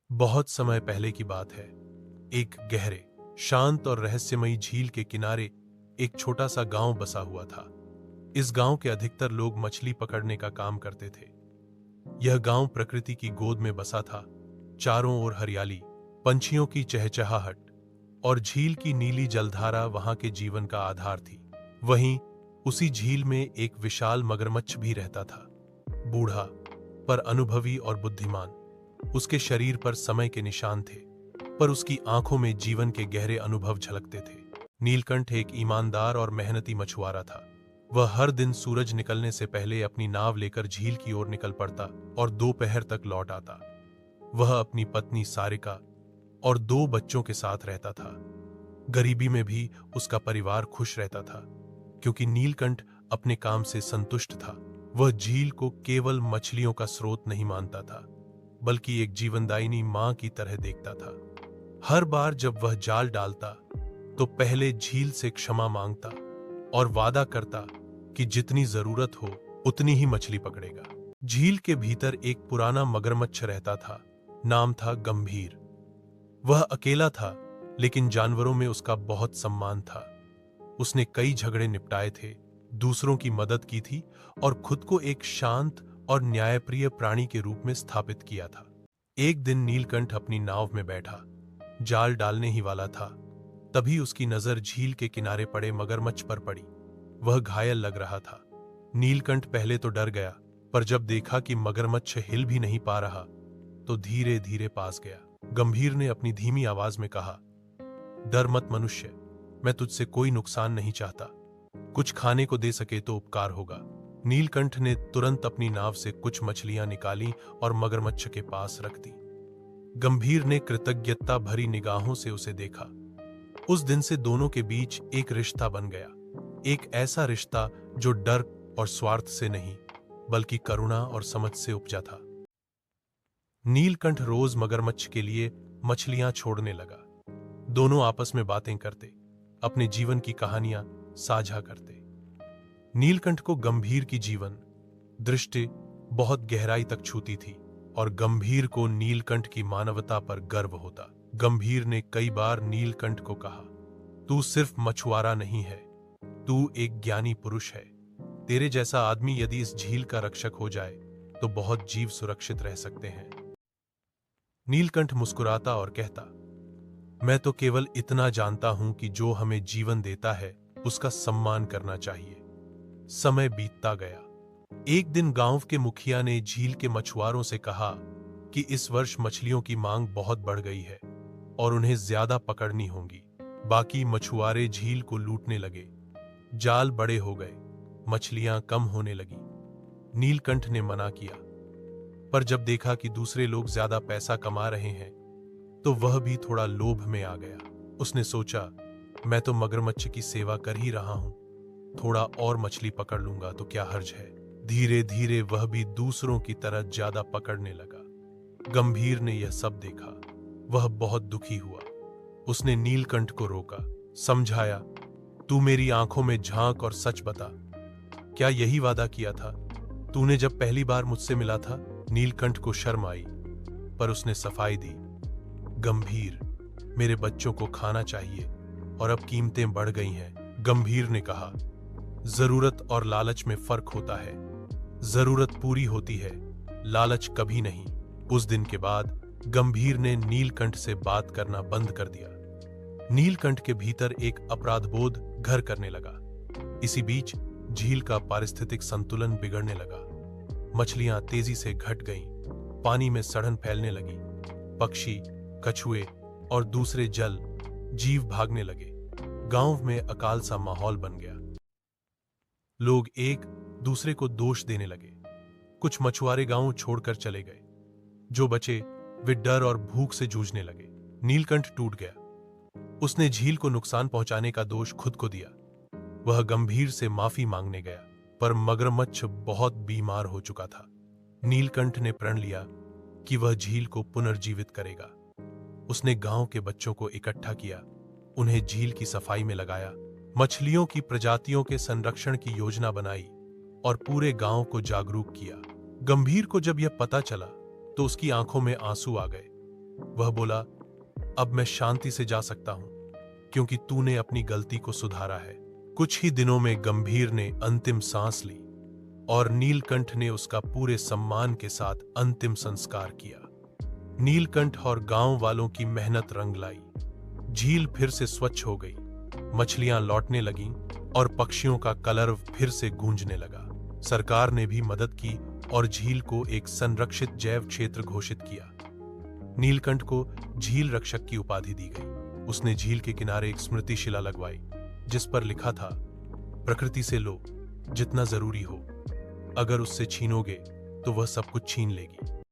बहुत समय पहले की बात है। एक गहरे, शांत और रहस्यमयी झील के किनारे एक छोटा सा गांव बसा हुआ था। इस गांव के अधिकतर लोग मछली पकड़ने का काम करते थे। यह गांव प्रकृति की गोद में बसा था। चारों ओर हरियाली, पंछियों की चहचहाहट और झील की नीली जलधारा वहां के जीवन का आधार थी। वहीं उसी झील में एक विशाल मगरमच्छ भी रहता था। बूढ़ा, पर अनुभवी और बुद्धिमान। उसके शरीर पर समय के निशान थे, पर उसकी आंखों में जीवन के गहरे अनुभव झलकते थे। नीलकंठ एक ईमानदार और मेहनती मछुआरा था। वह हर दिन सूरज निकलने से पहले अपनी नाव लेकर झील की ओर निकल पड़ता और दोपहर तक लौट आता। वह अपनी पत्नी सारिका और दो बच्चों के साथ रहता था। गरीबी में भी उसका परिवार खुश रहता था, क्योंकि नीलकंठ अपने काम से संतुष्ट था। वह झील को केवल मछलियों का स्रोत नहीं मानता था, बल्कि एक जीवनदायिनी मां की तरह देखता था। हर बार जब वह जाल डालता, तो पहले झील से क्षमा मांगता और वादा करता कि जितनी जरूरत हो उतनी ही मछली पकड़ेगा। झील के भीतर एक पुराना मगरमच्छ रहता था। नाम था गंभीर। वह अकेला था, लेकिन जानवरों में उसका बहुत सम्मान था। उसने कई झगड़े निपटाए थे, दूसरों की मदद की थी और खुद को एक शांत और न्यायप्रिय प्राणी के रूप में स्थापित किया था। एक दिन नीलकंठ अपनी नाव में बैठा, जाल डालने ही वाला था। तभी उसकी नजर झील के किनारे पड़े मगरमच्छ पर पड़ी। वह घायल लग रहा था। नीलकंठ पहले तो डर गया, पर जब देखा कि मगरमच्छ हिल भी नहीं पा रहा, तो धीरे धीरे पास गया। गंभीर ने अपनी धीमी आवाज में कहा, डर मत मनुष्य, मैं तुझसे कोई नुकसान नहीं चाहता। कुछ खाने को दे सके तो उपकार होगा। नीलकंठ ने तुरंत अपनी नाव से कुछ मछलियां निकाली और मगरमच्छ के पास रख दी। गंभीर ने कृतज्ञता भरी निगाहों से उसे देखा। उस दिन से दोनों के बीच एक रिश्ता बन गया। एक ऐसा रिश्ता जो डर और स्वार्थ से नहीं, बल्कि करुणा और समझ से उपजा था। नीलकंठ रोज मगरमच्छ के लिए मछलियां छोड़ने लगा। दोनों आपस में बातें करते, अपने जीवन की कहानियां साझा करते। नीलकंठ को गंभीर की जीवन दृष्टि बहुत गहराई तक छूती थी और गंभीर को नीलकंठ की मानवता पर गर्व होता। गंभीर ने कई बार नीलकंठ को कहा, तू सिर्फ मछुआरा नहीं है, तू एक ज्ञानी पुरुष है। तेरे जैसा आदमी यदि इस झील का रक्षक हो जाए तो बहुत जीव सुरक्षित रह सकते हैं। नीलकंठ मुस्कुराता और कहता, मैं तो केवल इतना जानता हूं कि जो हमें जीवन देता है उसका सम्मान करना चाहिए। समय बीतता गया। एक दिन गांव के मुखिया ने झील के मछुआरों से कहा कि इस वर्ष मछलियों की मांग बहुत बढ़ गई है और उन्हें ज्यादा पकड़नी होगी। बाकी मछुआरे झील को लूटने लगे। जाल बड़े हो गए, मछलियां कम होने लगी। नीलकंठ ने मना किया, पर जब देखा कि दूसरे लोग ज्यादा पैसा कमा रहे हैं, तो वह भी थोड़ा लोभ में आ गया। उसने सोचा, मैं तो मगरमच्छ की सेवा कर ही रहा हूं, थोड़ा और मछली पकड़ लूंगा तो क्या हर्ज है। धीरे धीरे वह भी दूसरों की तरह ज्यादा पकड़ने लगा। गंभीर ने यह सब देखा। वह बहुत दुखी हुआ। उसने नीलकंठ को रोका, समझाया, तू मेरी आंखों में झांक और सच बता, क्या यही वादा किया था तूने जब पहली बार मुझसे मिला था? नीलकंठ को शर्म आई, पर उसने सफाई दी, गंभीर, मेरे बच्चों को खाना चाहिए और अब कीमतें बढ़ गई हैं। गंभीर ने कहा, जरूरत और लालच में फर्क होता है। जरूरत पूरी होती है, लालच कभी नहीं। उस दिन के बाद गंभीर ने नीलकंठ से बात करना बंद कर दिया। नीलकंठ के भीतर एक अपराधबोध घर करने लगा। इसी बीच झील का पारिस्थितिक संतुलन बिगड़ने लगा। मछलियां तेजी से घट गईं, पानी में सड़न फैलने लगी, पक्षी, कछुए और दूसरे जल जीव भागने लगे। गांव में अकाल सा माहौल बन गया। लोग एक दूसरे को दोष देने लगे। कुछ मछुआरे गांव छोड़कर चले गए। जो बचे वे डर और भूख से जूझने लगे। नीलकंठ टूट गया। उसने झील को नुकसान पहुंचाने का दोष खुद को दिया। वह गंभीर से माफी मांगने गया, पर मगरमच्छ बहुत बीमार हो चुका था। नीलकंठ ने प्रण लिया कि वह झील को पुनर्जीवित करेगा। उसने गांव के बच्चों को इकट्ठा किया, उन्हें झील की सफाई में लगाया, मछलियों की प्रजातियों के संरक्षण की योजना बनाई और पूरे गांव को जागरूक किया। गंभीर को जब यह पता चला तो उसकी आंखों में आंसू आ गए। वह बोला, अब मैं शांति से जा सकता हूं, क्योंकि तूने अपनी गलती को सुधारा है। कुछ ही दिनों में गंभीर ने अंतिम सांस ली और नीलकंठ ने उसका पूरे सम्मान के साथ अंतिम संस्कार किया। नीलकंठ और गांव वालों की मेहनत रंग लाई। झील फिर से स्वच्छ हो गई, मछलियां लौटने लगीं और पक्षियों का कलरव फिर से गूंजने लगा। सरकार ने भी मदद की और झील को एक संरक्षित जैव क्षेत्र घोषित किया। नीलकंठ को झील रक्षक की उपाधि दी गई। उसने झील के किनारे एक स्मृति शिला लगवाई, जिस पर लिखा था, प्रकृति से लो जितना जरूरी हो, अगर उससे छीनोगे तो वह सब कुछ छीन लेगी।